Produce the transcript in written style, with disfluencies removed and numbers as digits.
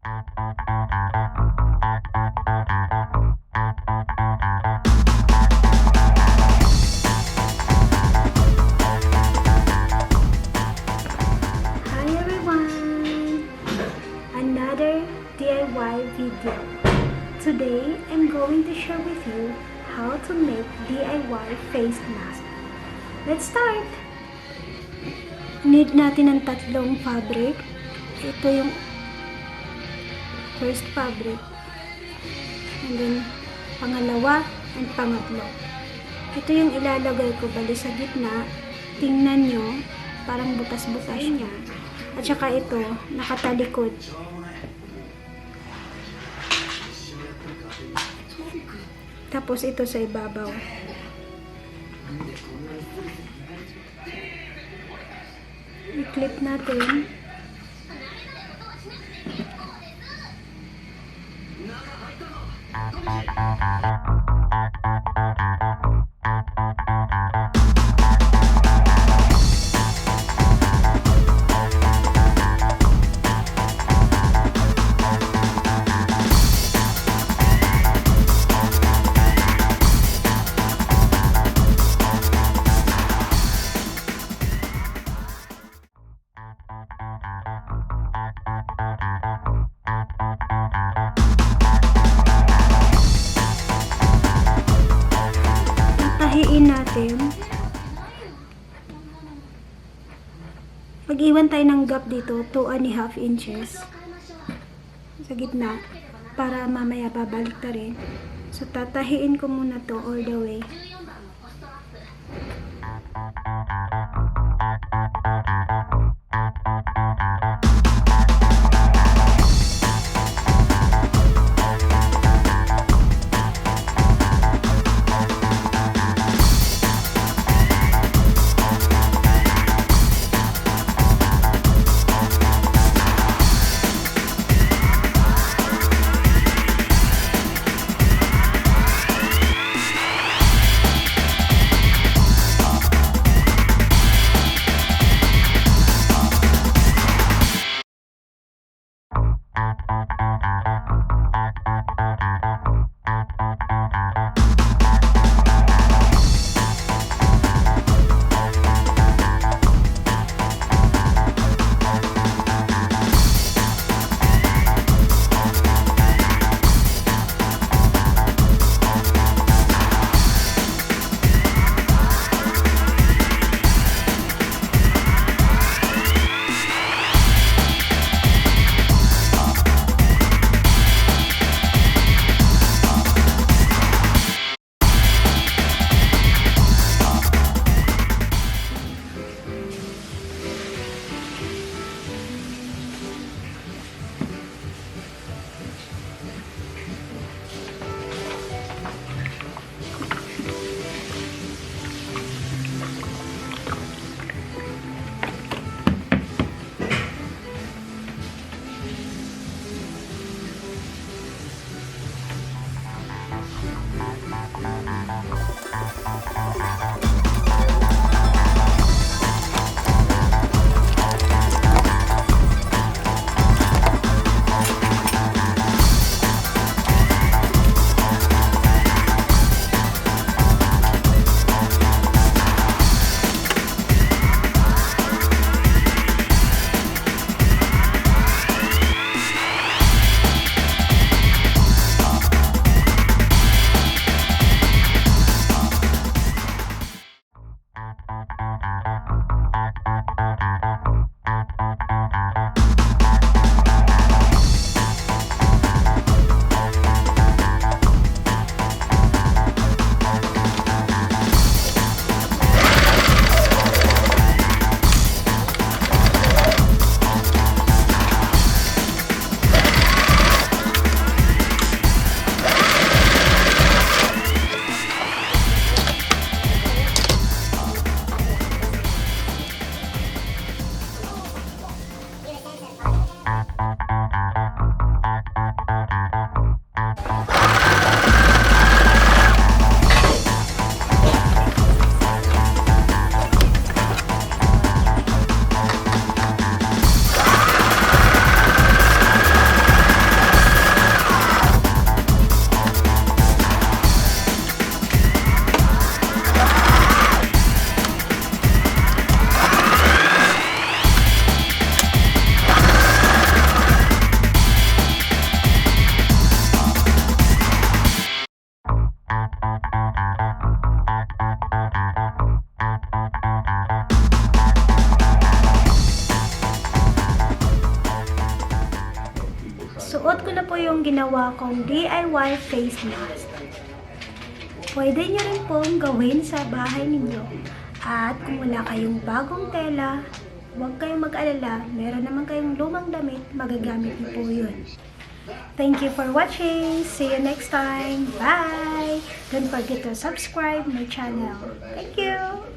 Hi everyone! Another DIY video. Today, I'm going to share with you how to make DIY face mask. Let's start! Need natin ng tatlong fabric. Ito yung first fabric. And then, pangalawa and pangatlo. Ito yung ilalagay ko bali sa gitna. Tingnan nyo, parang butas-butas niya. At saka ito, nakatalikod. Tapos ito sa ibabaw. I-clip natin. Tahiin natin. Mag-iwan tayo ng gap dito, 2.5 inches sa gitna para mamaya babalik ta rin. So tatahiin ko muna to all the way. yung ginawa kong DIY face mask. Pwede nyo rin pong gawin sa bahay ninyo. At kung wala kayong bagong tela, huwag kayong mag-alala. Meron naman kayong lumang damit, magagamit niyo po yun. Thank you for watching. See you next time. Bye! Don't forget to subscribe my channel. Thank you!